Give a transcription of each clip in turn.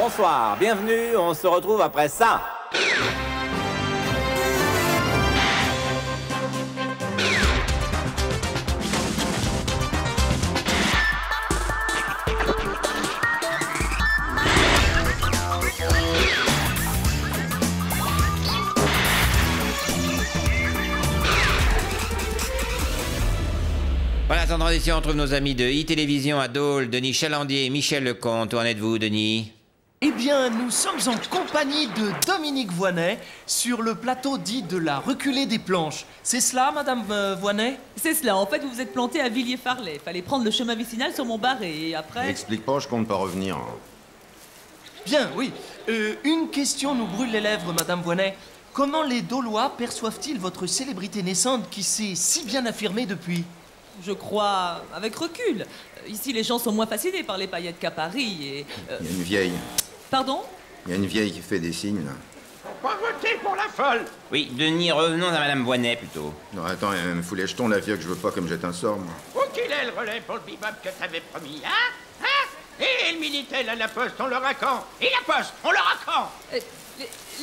Bonsoir, bienvenue, on se retrouve après ça. Voilà, sans transition, on trouve nos amis de e-télévision à Dole, Denis Chalandier et Michel Lecomte. Où en êtes-vous, Denis? Eh bien, nous sommes en compagnie de Dominique Voynet sur le plateau dit de la reculée des planches. C'est cela, Madame Voynet? C'est cela, en fait, vous vous êtes planté à Villiers-Farlay. Fallait prendre le chemin vicinal sur Montbarré et après... N'explique pas, je compte pas revenir. Bien, oui. Une question nous brûle les lèvres, Madame Voynet. Comment les Daulois perçoivent-ils votre célébrité naissante qui s'est si bien affirmée depuis? Je crois, avec recul. Ici, les gens sont moins fascinés par les paillettes qu'à Paris et... Il y a une vieille. Pardon? Il y a une vieille qui fait des signes, là. Faut pas voter pour la folle. Oui, Denis, revenons à Madame Voynet, plutôt. Non, attends, elle me fout les jetons, la vieille, que je veux pas comme jette un sort, moi. Où qu'il est le relais pour le bebop que t'avais promis, hein? Et le Minitel à la poste, on l'aura quand? Et la poste, on l'aura quand?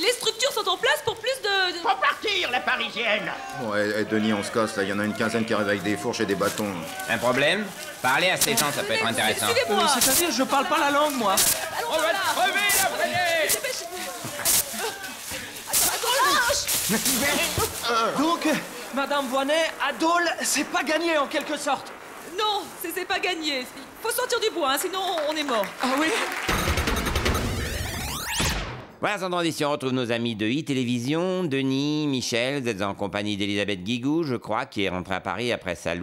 Les structures sont en place pour plus de... Faut partir, la parisienne. Bon, Denis, on se casse, là. Il y en a une quinzaine qui arrivent avec des fourches et des bâtons. Un problème? Parler à ces gens, ça peut être intéressant. Suivez-moi. C'est-à-dire, je parle pas la langue, moi. Allons On va là. te crever, la volée. Attends, lâche. Donc, Madame Voynet, à Dole, c'est pas gagné en quelque sorte. Non, c'est pas gagné. Faut sortir du bois, hein, sinon on est mort. Ah oui? Voilà, sans transition, on retrouve nos amis de e-télévision, Denis, Michel. Vous êtes en compagnie d'Elisabeth Guigou, je crois, qui est rentrée à Paris après sa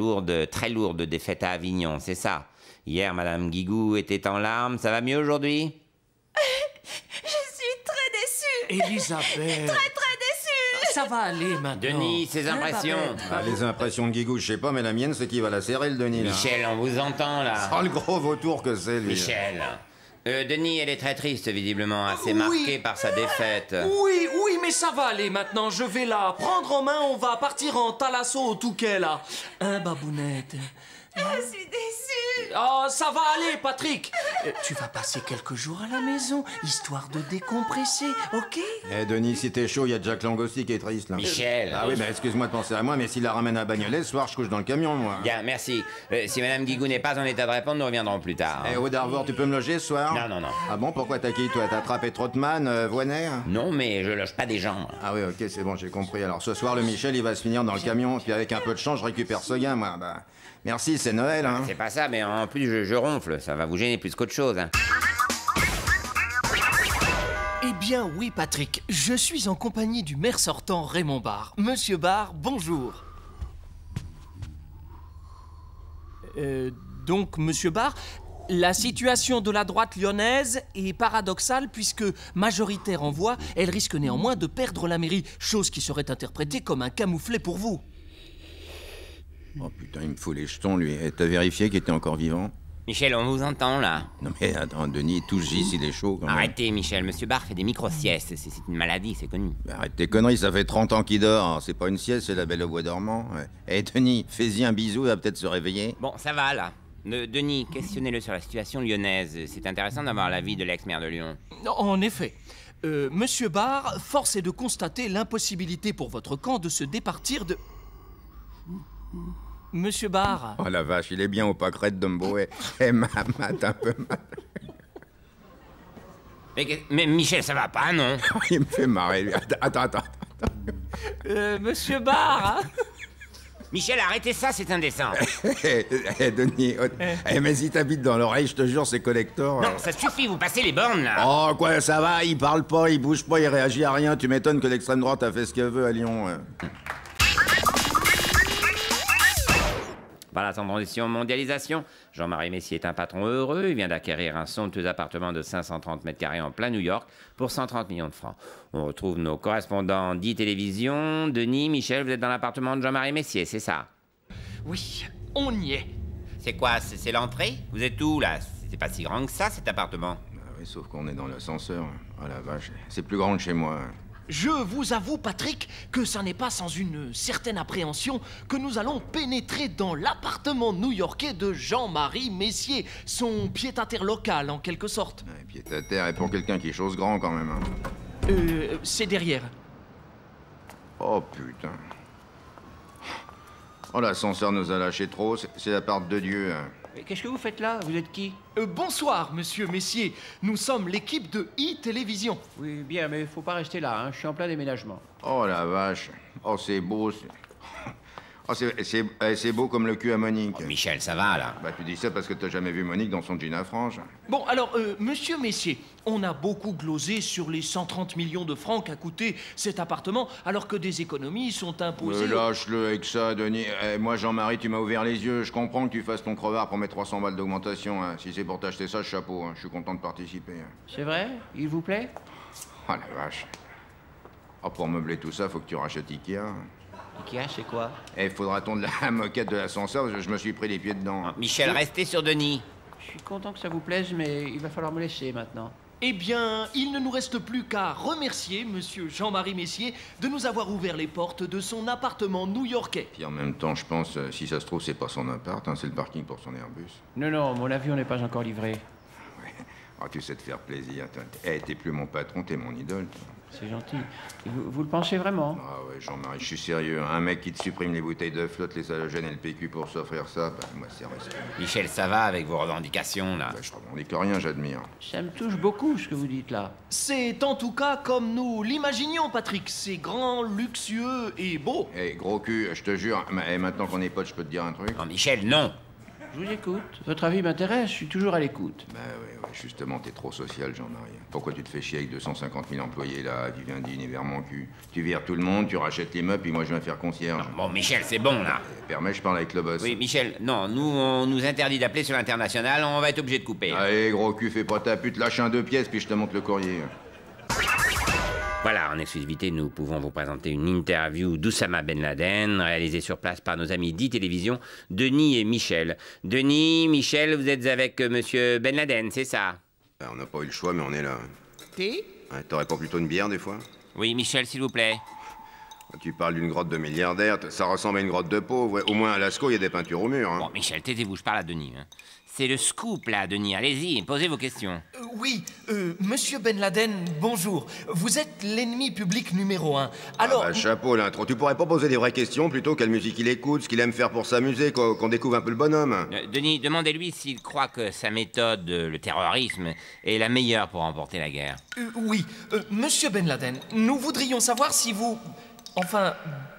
très lourde défaite à Avignon, c'est ça? Hier, Madame Guigou était en larmes, ça va mieux aujourd'hui? Je suis très déçue. Elisabeth. Très déçue. Ça va aller maintenant. Denis, ses impressions. Ah, les impressions de Guigou, je sais pas, mais la mienne, c'est qui va la serrer, le Denis, là. Michel, on vous entend, là. Oh, le gros vautour que c'est, lui. Michel. Denis, elle est très triste, visiblement, assez marquée par sa défaite. Oui, mais ça va aller maintenant. Je vais la prendre en main. On va partir en Thalasso au Touquet, là. Hein, babounette? Je suis déçue. Oh, ça va aller, Patrick. Tu vas passer quelques jours à la maison, histoire de décompresser, ok? Denis, si t'es chaud, il y a Jack Lang aussi qui est triste, là. Michel. Ah oui, excuse-moi de penser à moi, mais s'il la ramène à Bagnolet, ce soir, je couche dans le camion, moi. Bien, merci. Si Madame Guigou n'est pas en état de répondre, nous reviendrons plus tard. Au Darvor, tu peux me loger ce soir? Non. Ah bon, pourquoi t'as qui, toi? T'as attrapé Trottmann, Voynet? Non, mais je loge pas des gens. Ah oui, ok, c'est bon, j'ai compris. Alors ce soir, le Michel, il va se finir dans le camion, puis avec un peu de chance, je récupère ce gain, moi. Bah, merci, c'est Noël, hein. C'est pas ça, mais en plus, je ronfle. Ça va vous gêner plus qu'autre chose, hein. Eh bien, oui, Patrick. Je suis en compagnie du maire sortant, Raymond Barre. Monsieur Barre, bonjour. Donc, Monsieur Barre, la situation de la droite lyonnaise est paradoxale puisque, majoritaire en voix, elle risque néanmoins de perdre la mairie, chose qui serait interprétée comme un camouflet pour vous. Oh putain, il me fout les jetons, lui. Et t'as vérifié qu'il était encore vivant? Michel, on vous entend, là. Non mais attends, Denis, touche J s'il est chaud, quand même. Arrêtez, Michel. Monsieur Barre fait des micro-siestes. C'est une maladie, c'est connu. Bah, arrête tes conneries, ça fait 30 ans qu'il dort. C'est pas une sieste, c'est la Belle au bois dormant. Ouais. Denis, fais-y un bisou, il va peut-être se réveiller. Bon, ça va, là. Denis, questionnez-le sur la situation lyonnaise. C'est intéressant d'avoir l'avis de l'ex-maire de Lyon. En effet. Monsieur Barre, force est de constater l'impossibilité pour votre camp de se départir de... Monsieur Barre. Oh la vache, il est bien au pâquerette Dumbo. Ma mate un peu mal. Mais Michel, ça va pas, non? Il me fait marrer, lui. Attends. Monsieur Barre, hein? Michel, arrêtez ça, c'est indécent. Denis, mais si t'habites dans l'oreille, je te jure, c'est collector. Non, ça suffit, vous passez les bornes, là. Oh, quoi, ça va, il parle pas, il bouge pas, il réagit à rien. Tu m'étonnes que l'extrême droite a fait ce qu'elle veut à Lyon. Par la transition mondialisation, Jean-Marie Messier est un patron heureux. Il vient d'acquérir un somptueux appartement de 530 mètres carrés en plein New York pour 130 millions de francs. On retrouve nos correspondants d'e-télévision. Denis, Michel, vous êtes dans l'appartement de Jean-Marie Messier, c'est ça? Oui, on y est. C'est quoi? C'est l'entrée? Vous êtes où, là? C'est pas si grand que ça, cet appartement. Bah oui, sauf qu'on est dans l'ascenseur. Oh la vache, c'est plus grand que chez moi. Je vous avoue, Patrick, que ça n'est pas sans une certaine appréhension que nous allons pénétrer dans l'appartement new-yorkais de Jean-Marie Messier, son pied-à-terre local, en quelque sorte. Ouais, pied-à-terre, et pour quelqu'un qui chose grand, quand même. Hein. C'est derrière. Oh, putain. Oh, l'ascenseur nous a lâché trop, c'est la part de Dieu. Hein. Mais qu'est-ce que vous faites là? Vous êtes qui? Bonsoir, monsieur Messier. Nous sommes l'équipe de e-télévision. Oui, bien, mais faut pas rester là, hein. Je suis en plein déménagement. Oh, la vache. Oh, c'est beau. Oh, c'est beau comme le cul à Monique. Oh, Michel, ça va, là? Bah, tu dis ça parce que t'as jamais vu Monique dans son jean à franges. Bon, alors, monsieur Messier, on a beaucoup glosé sur les 130 millions de francs qu'a coûté cet appartement, alors que des économies sont imposées. Lâche-le avec ça, Denis. Moi, Jean-Marie, tu m'as ouvert les yeux. Je comprends que tu fasses ton crevard pour mes 300 balles d'augmentation. Hein. Si c'est pour t'acheter ça, chapeau. Hein. Je suis content de participer. Hein. C'est vrai? Il vous plaît? Oh, la vache. Oh, pour meubler tout ça, faut que tu rachètes Ikea. Ikea, c'est quoi? Eh, faudra tondre la moquette de l'ascenseur, parce que je me suis pris les pieds dedans. Oh, Michel, restez sur Denis. Je suis content que ça vous plaise, mais il va falloir me laisser maintenant. Eh bien, il ne nous reste plus qu'à remercier monsieur Jean-Marie Messier de nous avoir ouvert les portes de son appartement new-yorkais. Puis en même temps, je pense, si ça se trouve, c'est pas son appart, hein, c'est le parking pour son Airbus. Non, non, mon avion n'est pas encore livré. Ouais. Oh, tu sais te faire plaisir. T'es plus mon patron, t'es mon idole. Toi. C'est gentil. Vous le pensez vraiment? Ah ouais, Jean-Marie, je suis sérieux. Un mec qui te supprime les bouteilles de flotte, les halogènes et le PQ pour s'offrir ça, bah, moi, c'est respect. Michel, ça va avec vos revendications, là? Bah, je revendique rien, j'admire. Ça me touche beaucoup, ce que vous dites là. C'est en tout cas comme nous l'imaginions, Patrick. C'est grand, luxueux et beau. Eh, gros cul, je te jure, maintenant qu'on est potes, je peux te dire un truc? Non, Michel, non. Je vous écoute. Votre avis m'intéresse, je suis toujours à l'écoute. Bah ouais, justement, t'es trop social, Jean-Marie. Pourquoi tu te fais chier avec 250 000 employés là, qui viennent dîner vers mon cul? Tu vires tout le monde, tu rachètes les meubles, puis moi je viens faire concierge. Bon, Michel, c'est bon, là. Permets, je parle avec le boss. Oui, Michel, non, nous, on nous interdit d'appeler sur l'international, on va être obligé de couper. Allez, gros cul, fais pas ta pute, lâche un 2 pièces, puis je te montre le courrier. Voilà, en exclusivité, nous pouvons vous présenter une interview d'Oussama Ben Laden, réalisée sur place par nos amis d'e-télévision, Denis et Michel. Denis, Michel, vous êtes avec monsieur Ben Laden, c'est ça? On n'a pas eu le choix, mais on est là. Thé? Ouais, t'aurais pas plutôt une bière, des fois? Oui, Michel, s'il vous plaît. Tu parles d'une grotte de milliardaires, ça ressemble à une grotte de pauvres. Ouais, au moins à Lascaux, il y a des peintures au mur. Hein. Bon, Michel, taisez-vous, je parle à Denis. Hein. C'est le scoop, là, Denis. Allez-y, posez vos questions. Monsieur Ben Laden, bonjour. Vous êtes l'ennemi public numéro 1. Alors... Ah bah, chapeau, l'intro. Tu pourrais pas poser des vraies questions, plutôt quelle musique il écoute, ce qu'il aime faire pour s'amuser, qu'on découvre un peu le bonhomme. Denis, demandez-lui s'il croit que sa méthode, le terrorisme, est la meilleure pour remporter la guerre. Monsieur Ben Laden, nous voudrions savoir si vous... Enfin,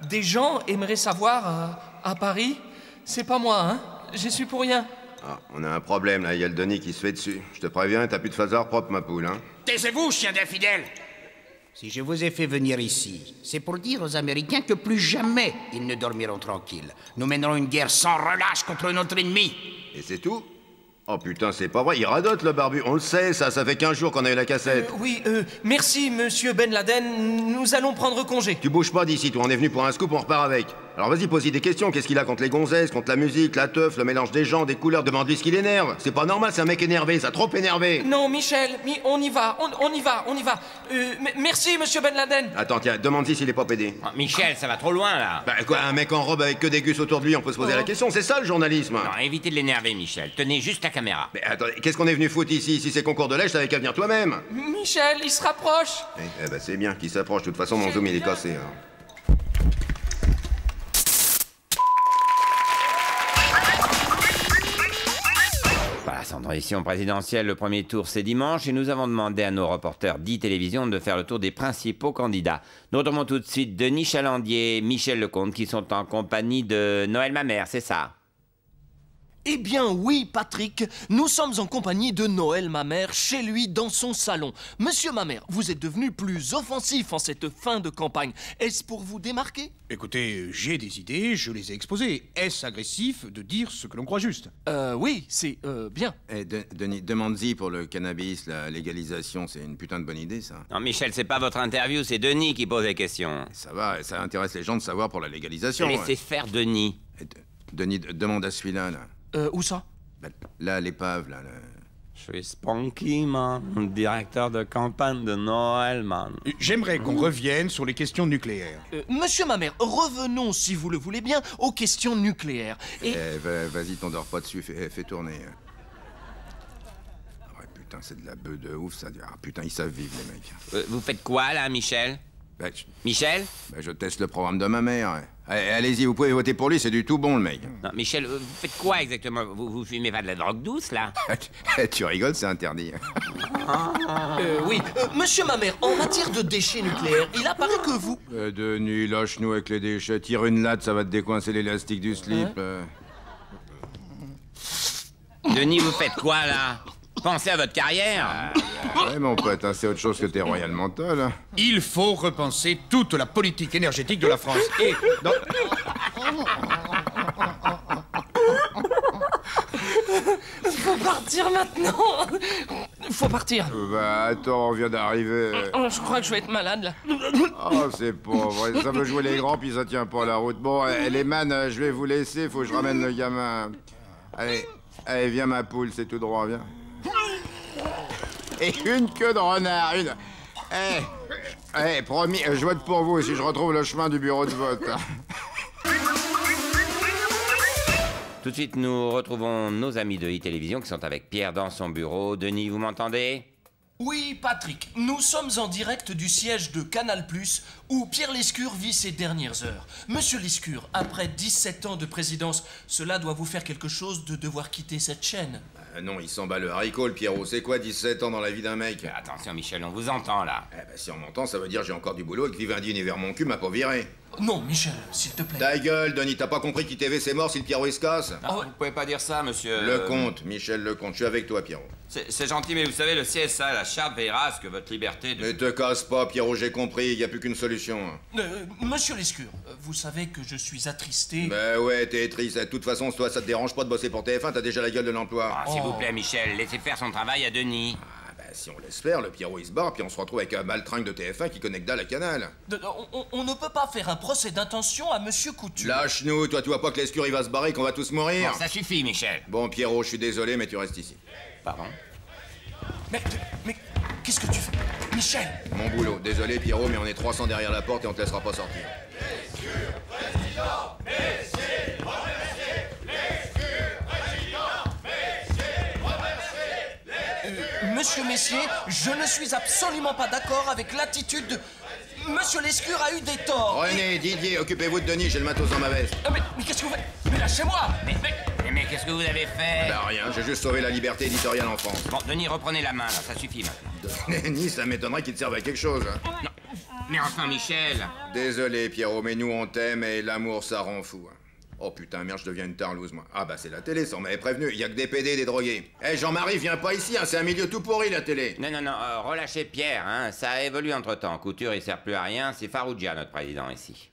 des gens aimeraient savoir à Paris. C'est pas moi, hein. J'y suis pour rien. Ah, on a un problème, là. Il y a le Denis qui se fait dessus. Je te préviens, t'as plus de phasard propre, ma poule, hein. Taisez-vous, chien d'infidèle! Si je vous ai fait venir ici, c'est pour dire aux Américains que plus jamais ils ne dormiront tranquilles. Nous mènerons une guerre sans relâche contre notre ennemi. Et c'est tout? Oh putain, c'est pas vrai, il radote le barbu. On le sait, ça fait 15 jours qu'on a eu la cassette. Merci, monsieur Ben Laden. Nous allons prendre congé. Tu bouges pas d'ici, toi. On est venu pour un scoop, on repart avec. Alors vas-y, pose-y des questions. Qu'est-ce qu'il a contre les gonzesses, contre la musique, la teuf, le mélange des gens, des couleurs? Demande-lui ce qui l'énerve. C'est pas normal, c'est un mec énervé, ça a trop énervé. Non, Michel, on y va, on y va. Merci, monsieur Ben Laden. Attends, tiens, demande-y s'il est pas pédé. Oh, Michel, ça va trop loin, là. Bah quoi, un mec en robe avec que des gus autour de lui, on peut se poser la question, c'est ça le journalisme. Non, évitez de l'énerver, Michel. Tenez juste la caméra. Mais attendez, qu'est-ce qu'on est venu foutre ici? Si c'est concours de lèche, t'avais qu'à venir toi-même. Michel, il se rapproche. Eh ben c'est bien qu'il s'approche, de toute façon mon zoom il est cassé. Hein. Voilà, sans transition présidentielle, le premier tour c'est dimanche et nous avons demandé à nos reporters d'e-télévision de faire le tour des principaux candidats. Nous retrouvons tout de suite Denis Chalandier, Michel Lecomte qui sont en compagnie de Noël Mamère, c'est ça? Eh bien oui, Patrick, nous sommes en compagnie de Noël Mamère, chez lui, dans son salon. Monsieur Mamère, vous êtes devenu plus offensif en cette fin de campagne. Est-ce pour vous démarquer? Écoutez, j'ai des idées, je les ai exposées. Est-ce agressif de dire ce que l'on croit juste? Oui, c'est bien. Eh, Denis, demande-y pour le cannabis, la légalisation, c'est une putain de bonne idée, ça. Non, Michel, c'est pas votre interview, c'est Denis qui pose les questions. Ça va, ça intéresse les gens de savoir pour la légalisation. Laissez faire Denis. Denis, demande à celui-là, là. Où ça? Là, l'épave, là. Je suis Spunky, man, directeur de campagne de Noël, man. J'aimerais qu'on revienne sur les questions nucléaires. Monsieur Mamère, revenons, si vous le voulez bien, aux questions nucléaires. Et... Vas-y, t'en dors pas dessus, fais tourner. Ouais, putain, c'est de la beuh de ouf, ça. Ah, putain, ils savent vivre, les mecs. Vous faites quoi, là, Michel? Michel? Je teste le programme de ma mère. Allez-y, vous pouvez voter pour lui, c'est du tout bon, le mec. Non, Michel, vous faites quoi exactement? Vous fumez pas de la drogue douce, là? Tu rigoles, c'est interdit. Oui, monsieur Mamère, en matière de déchets nucléaires, il apparaît que vous... Denis, lâche-nous avec les déchets. Tire une latte, ça va te décoincer l'élastique du slip. Denis, vous faites quoi, là? Pensez à votre carrière. Ouais, mon pote, hein, c'est autre chose que tes royales mentales. Hein. Il faut repenser toute la politique énergétique de la France. Et dans... Faut partir maintenant. Faut partir. Bah, attends, on vient d'arriver. Je crois que je vais être malade, là. Oh, c'est pauvre. Ça veut jouer les grands, puis ça tient pas la route. Bon, les man, je vais vous laisser. Faut que je ramène le gamin. Allez, viens, ma poule, c'est tout droit, viens. Et une queue de renard, une... promis, je vote pour vous si je retrouve le chemin du bureau de vote. Tout de suite, nous retrouvons nos amis de e-télévision qui sont avec Pierre dans son bureau. Denis, vous m'entendez? Oui, Patrick, nous sommes en direct du siège de Canal+, où Pierre Lescure vit ses dernières heures. Monsieur Lescure, après 17 ans de présidence, cela doit vous faire quelque chose de devoir quitter cette chaîne. Non, il s'en bat le haricot, le Pierrot. C'est quoi 17 ans dans la vie d'un mec? Attention, Michel, on vous entend, là. Si on m'entend, ça veut dire que j'ai encore du boulot et que Vivendi univers mon cul m'a pas viré. Non, Michel, s'il te plaît. Ta gueule, Denis, t'as pas compris qu'ITV c'est mort si le Pierrot il se casse? Vous pouvez pas dire ça, monsieur... Lecomte, Michel Lecomte, je suis avec toi, Pierrot. C'est gentil, mais vous savez, le CSA, la charte veillera à ce que votre liberté de... Ne te casse pas, Pierrot, j'ai compris, y a plus qu'une solution. Monsieur Lescure, vous savez que je suis attristé... Bah ouais, t'es triste. De toute façon, toi, ça te dérange pas de bosser pour TF1, t'as déjà la gueule de l'emploi. S'il vous plaît, Michel, laissez faire son travail à Denis. Si on laisse faire, le Pierrot il se barre, puis on se retrouve avec un baltringue de TF1 qui connecte dalle à Canal. On ne peut pas faire un procès d'intention à Monsieur Couture. Lâche-nous, toi tu vois pas que Lescure il va se barrer, qu'on va tous mourir? Bon, ça suffit, Michel. Bon, Pierrot, je suis désolé, mais tu restes ici. Pardon? Mais qu'est-ce que tu fais? Michel! Mon boulot, désolé Pierrot, mais on est 300 derrière la porte et on te laissera pas sortir. Lescure, président, Messier, remercier, Lescure, président, Messier, remercier. Monsieur Messier, je ne suis absolument pas d'accord avec l'attitude de... Monsieur Lescure a eu des torts. René, Didier, occupez-vous de Denis, j'ai le matos dans ma veste. Mais qu'est-ce que vous faites? Mais lâchez-moi! Mais qu'est-ce que vous avez fait? Bah rien, j'ai juste sauvé la liberté éditoriale en France. Bon, Denis, reprenez la main, là, ça suffit maintenant. Denis, ça m'étonnerait qu'il te serve à quelque chose. Non, mais enfin, Michel. Désolé Pierrot, mais nous on t'aime et l'amour ça rend fou. Oh putain, merde, je deviens une tarlouse, moi. Ah bah c'est la télé, ça, on m'avait prévenu. Y a que des PD et des drogués. Jean-Marie, viens pas ici, hein, c'est un milieu tout pourri, la télé. Non, relâchez Pierre, hein. Ça a évolué entre-temps. Couture, il sert plus à rien. C'est Farougia, notre président, ici.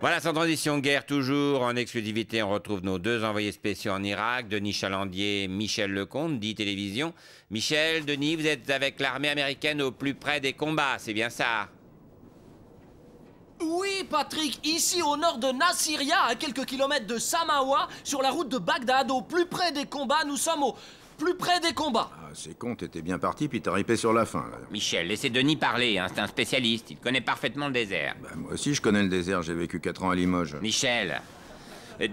Voilà, sans transition, guerre toujours. En exclusivité, on retrouve nos deux envoyés spéciaux en Irak, Denis Chalandier, Michel Lecomte, d'e-télévision. Michel, Denis, vous êtes avec l'armée américaine au plus près des combats, c'est bien ça? Oui, Patrick, ici au nord de Nasiriyah, à quelques kilomètres de Samawa, sur la route de Bagdad, au plus près des combats, nous sommes au plus près des combats. Ah, c'est con, t'étais bien parti, puis t'as ripé sur la fin, là. Michel, laissez Denis parler, hein, c'est un spécialiste, il connaît parfaitement le désert. Bah, moi aussi, je connais le désert, j'ai vécu 4 ans à Limoges. Michel,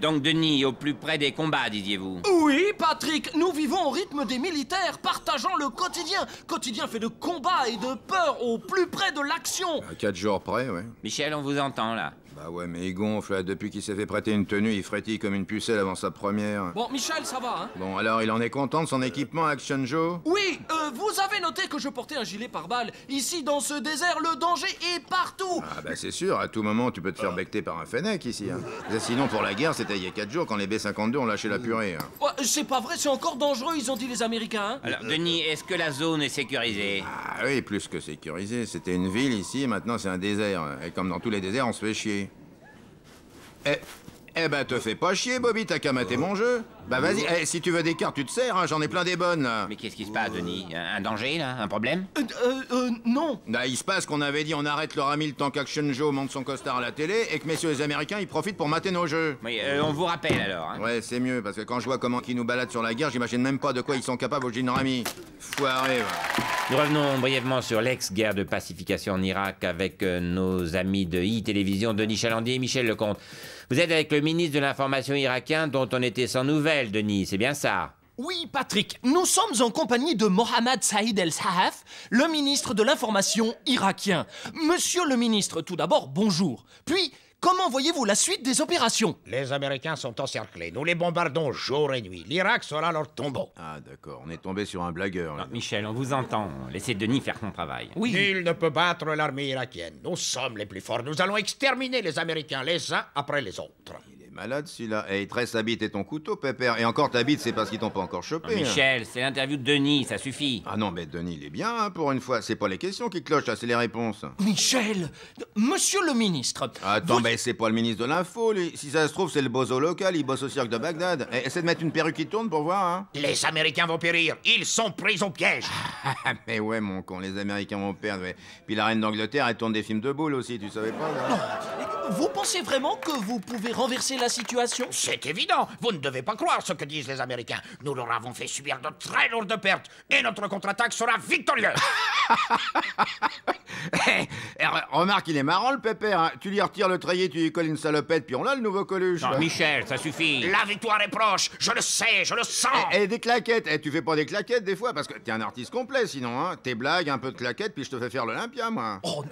donc Denis, au plus près des combats, disiez-vous? Oui, Patrick, nous vivons au rythme des militaires, partageant le quotidien. Quotidien fait de combats et de peur, au plus près de l'action. À 4 jours près, ouais. Michel, on vous entend, là. Bah ouais, mais il gonfle, là. Depuis qu'il s'est fait prêter une tenue, il frétille comme une pucelle avant sa première. Bon, Michel, ça va, hein? Bon, alors, il en est content de son équipement Action Joe? Oui, vous avez noté que je portais un gilet pare-balles. Ici, dans ce désert, le danger est partout. Ah bah c'est sûr, à tout moment, tu peux te faire becter par un Fennec, ici, hein. Sinon, pour la guerre, c'était il y a 4 jours, quand les B-52 ont lâché la purée, hein. Ouais, c'est pas vrai, c'est encore dangereux, ils ont dit les Américains, hein? Alors, Denis, est-ce que la zone est sécurisée? Ah oui, plus que sécurisée. C'était une ville ici, maintenant c'est un désert. Et comme dans tous les déserts, on se fait chier. Eh ben, te fais pas chier, Bobby, t'as qu'à mater mon jeu. Bah vas-y, si tu veux des cartes, tu te sers, hein, j'en ai plein des bonnes. Mais qu'est-ce qui se passe, Denis? Un danger, là? Un problème? Non. Bah, il se passe qu'on avait dit on arrête leur ami le temps qu'Action Joe monte son costard à la télé et que messieurs les Américains, ils profitent pour mater nos jeux. Oui, on vous rappelle alors, hein. Ouais, c'est mieux, parce que quand je vois comment ils nous baladent sur la guerre, j'imagine même pas de quoi ils sont capables au Gin Rami. Foiré, va. Nous revenons brièvement sur l'ex-guerre de pacification en Irak avec nos amis de e-télévision, Denis Chalandier et Michel Lecomte. Vous êtes avec le ministre de l'Information irakien dont on était sans nouvelles, Denis, c'est bien ça? Oui, Patrick, nous sommes en compagnie de Mohammad Saïd El-Sahaf, le ministre de l'Information irakien. Monsieur le ministre, tout d'abord, bonjour. Puis, comment voyez-vous la suite des opérations? Les Américains sont encerclés. Nous les bombardons jour et nuit. L'Irak sera leur tombeau. Ah, d'accord, on est tombé sur un blagueur. Là. Non, Michel, on vous entend. Laissez Denis faire son travail. Oui. Nul ne peut battre l'armée irakienne. Nous sommes les plus forts. Nous allons exterminer les Américains les uns après les autres. Il est malade, celui-là. Et il te reste sa bite et ton couteau, Pépère. Et encore ta bite, c'est parce qu'ils t'ont pas encore chopé. Non, Michel, c'est l'interview de Denis, ça suffit. Ah non, mais Denis, il est bien, hein, pour une fois. C'est pas les questions qui clochent, là, c'est les réponses. Michel, monsieur le ministre... Attends, mais c'est pas le ministre de l'info, lui. Si ça se trouve, c'est le bozo local, il bosse au cirque de Bagdad. Et essaie de mettre une perruque qui tourne pour voir, hein. Les Américains vont périr. Ils sont pris au piège. Mais ouais, mon con, les Américains vont perdre, ouais. Puis la reine d'Angleterre, elle tourne des films de boules aussi, tu savais pas, là? Vous pensez vraiment que vous pouvez renverser la situation? C'est évident. Vous ne devez pas croire ce que disent les Américains. Nous leur avons fait subir de très lourdes pertes. Et notre contre-attaque sera victorieuse. Remarque, il est marrant, le Pépère, hein. Tu lui retires le treillis, tu lui colles une salopette, puis on l'a, le nouveau Coluche. Non, Michel, ça suffit. La victoire est proche. Je le sais, je le sens. Et des claquettes. Tu fais pas des claquettes, des fois, parce que t'es un artiste complet, sinon, hein. Tes blagues, un peu de claquettes, puis je te fais faire l'Olympia, moi. Oh,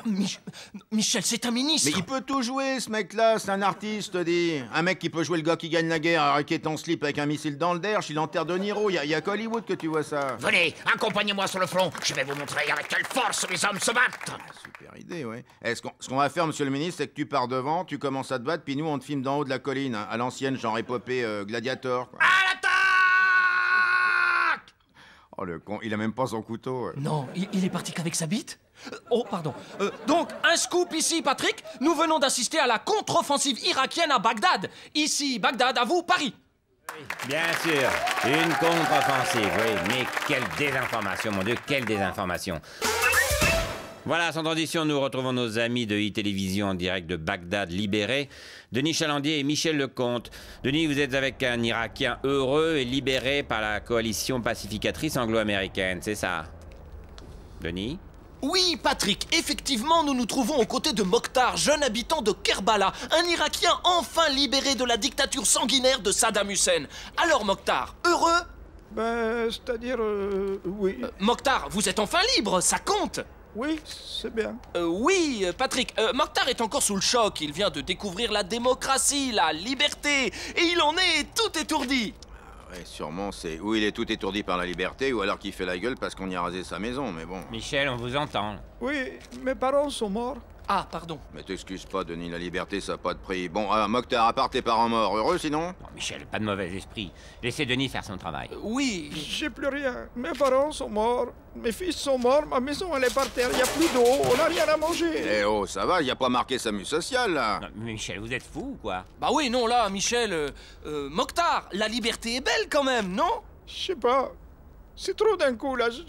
Michel, c'est un ministre. Mais il peut tout jouer, ce mec-là, c'est un artiste, je te dis. Un mec qui peut jouer le gars qui gagne la guerre, alors qui est en slip avec un missile dans le derche, il enterre De Niro. Y a qu'à Hollywood que tu vois ça. Venez, accompagnez-moi sur le front. Je vais vous montrer avec quelle force les hommes se battent. Super idée, ouais. Ce qu'on va faire, monsieur le ministre, c'est que tu pars devant, tu commences à te battre, puis nous, on te filme d'en haut de la colline, hein, à l'ancienne, genre épopée Gladiator, quoi. À l'attaque! Oh, le con, il a même pas son couteau. Non, il est parti qu'avec sa bite? Oh, pardon. Donc, un scoop ici, Patrick. Nous venons d'assister à la contre-offensive irakienne à Bagdad. Ici, Bagdad, à vous, Paris. Bien sûr, une contre-offensive, oui. Mais quelle désinformation, mon Dieu, quelle désinformation. Voilà, sans transition, nous retrouvons nos amis de e-télévision en direct de Bagdad libérés, Denis Chalandier et Michel Lecomte. Denis, vous êtes avec un Irakien heureux et libéré par la coalition pacificatrice anglo-américaine, c'est ça? Denis? Oui, Patrick, effectivement, nous nous trouvons aux côtés de Mokhtar, jeune habitant de Kerbala, un Irakien enfin libéré de la dictature sanguinaire de Saddam Hussein. Alors, Mokhtar, heureux? Ben, c'est-à-dire, oui. Mokhtar, vous êtes enfin libre, ça compte. Oui, c'est bien. Oui, Patrick, Mokhtar est encore sous le choc. Il vient de découvrir la démocratie, la liberté, et il en est tout étourdi. Ouais, sûrement, c'est ou il est tout étourdi par la liberté, ou alors qu'il fait la gueule parce qu'on y a rasé sa maison, mais bon. Michel, on vous entend. Oui, mes parents sont morts. Ah, pardon. Mais t'excuses pas, Denis, la liberté, ça n'a pas de prix. Bon, Mokhtar, à part tes parents morts, heureux sinon? Non, Michel, pas de mauvais esprit. Laissez Denis faire son travail. Oui. J'ai plus rien. Mes parents sont morts. Mes fils sont morts. Ma maison, elle est par terre. Il n'y a plus d'eau. On n'a rien à manger. Eh oh, ça va, il a pas marqué SAMU social, là. Non, mais Michel, vous êtes fou ou quoi? Bah oui, non, là, Michel... Mokhtar, la liberté est belle quand même, non? Je sais pas. C'est trop d'un coup, là. Je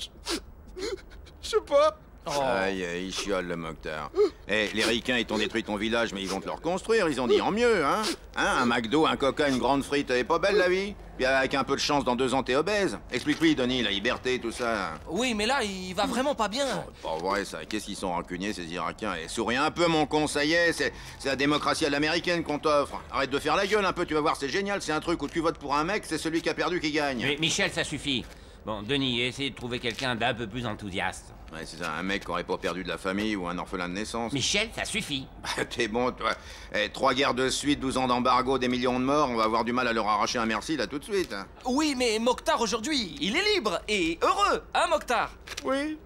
sais pas. Oh. Aïe, il chiole, le Mokhtar. Eh, les ricains, ils t'ont détruit ton village, mais ils vont te le reconstruire. Ils ont dit en mieux, hein? Un McDo, un Coca, une grande frite, elle est pas belle, la vie? Puis avec un peu de chance, dans 2 ans, t'es obèse. Explique-lui, Denis, la liberté, tout ça. Oui, mais là, il va vraiment pas bien. Pas vrai, ça. Qu'est-ce qu'ils sont rancuniers, ces Irakiens? Et souris un peu, mon con, ça y est, c'est la démocratie à l'américaine qu'on t'offre. Arrête de faire la gueule un peu, tu vas voir, c'est génial. C'est un truc où tu votes pour un mec, c'est celui qui a perdu qui gagne. Mais Michel, ça suffit. Bon, Denis, essayez de trouver quelqu'un d'un peu plus enthousiaste. Ouais, c'est ça, un mec qui aurait pas perdu de la famille ou un orphelin de naissance. Michel, ça suffit. T'es bon, toi. 3 guerres de suite, 12 ans d'embargo, des millions de morts, on va avoir du mal à leur arracher un merci, là, tout de suite. Oui, mais Mokhtar, aujourd'hui, il est libre et heureux, hein, Mokhtar? Oui,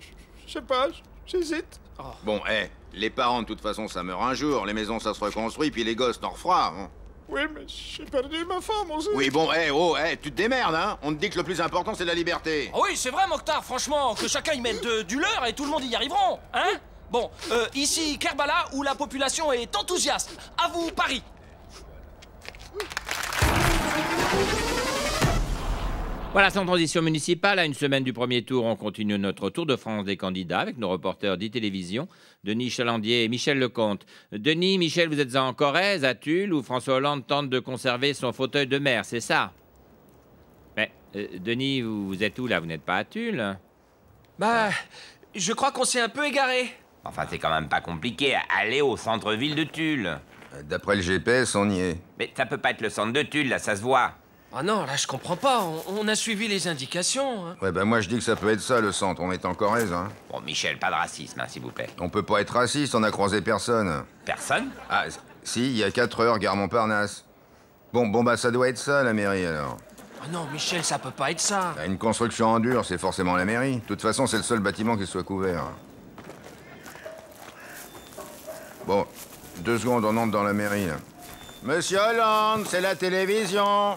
je sais pas, j'hésite. Oh. Bon, les parents, de toute façon, ça meurt un jour, les maisons, ça se reconstruit, puis les gosses, t'en referas, hein. Oui, mais j'ai perdu ma femme aussi. Oui, bon, tu te démerdes, hein. On te dit que le plus important, c'est la liberté. Oh oui, c'est vrai, Mokhtar, franchement, que chacun y mette du leur et tout le monde y arriveront, hein? Bon, ici, Kerbala, où la population est enthousiaste. À vous, Paris. Voilà, sans transition municipale, à une semaine du premier tour, on continue notre tour de France des candidats avec nos reporters d'e-télévision, Denis Chalandier et Michel Lecomte. Denis, Michel, vous êtes en Corrèze, à Tulle, où François Hollande tente de conserver son fauteuil de maire, c'est ça? Mais, Denis, vous êtes où là? Vous n'êtes pas à Tulle? Bah, je crois qu'on s'est un peu égaré. Enfin, c'est quand même pas compliqué, aller au centre-ville de Tulle. D'après le GPS, on y est. Mais ça peut pas être le centre de Tulle, là, ça se voit. Ah non, là je comprends pas, on a suivi les indications. Hein. Ouais, bah moi je dis que ça peut être ça le centre, on est en Corrèze, hein. Bon, Michel, pas de racisme, hein, s'il vous plaît. On peut pas être raciste, on a croisé personne. Personne? Ah, si, il y a 4 heures, gare Montparnasse. Bon, bah ça doit être ça, la mairie, alors. Ah non, Michel, ça peut pas être ça. Bah, une construction en dur, c'est forcément la mairie. De toute façon, c'est le seul bâtiment qui soit couvert. Bon, 2 secondes, on entre dans la mairie, là. Monsieur Hollande, c'est la télévision.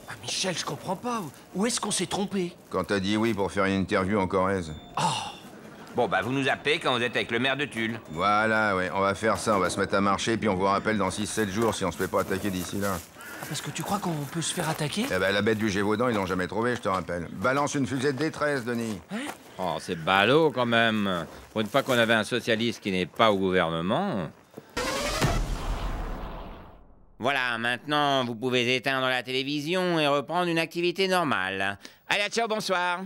Ah, Michel, je comprends pas. Où est-ce qu'on s'est trompé? Quand t'as dit oui pour faire une interview en Corrèze. Oh. Bon, bah vous nous appelez quand vous êtes avec le maire de Tulle. Voilà, ouais, on va faire ça, on va se mettre à marcher, puis on vous rappelle dans 6-7 jours si on se fait pas attaquer d'ici là. Ah, parce que tu crois qu'on peut se faire attaquer? Eh ben, la bête du Gévaudan, ils l'ont jamais trouvée, je te rappelle. Balance une fusée de détresse, Denis. Hein? Oh, c'est ballot quand même. Pour une fois qu'on avait un socialiste qui n'est pas au gouvernement. Voilà, maintenant, vous pouvez éteindre la télévision et reprendre une activité normale. Allez, ciao, bonsoir.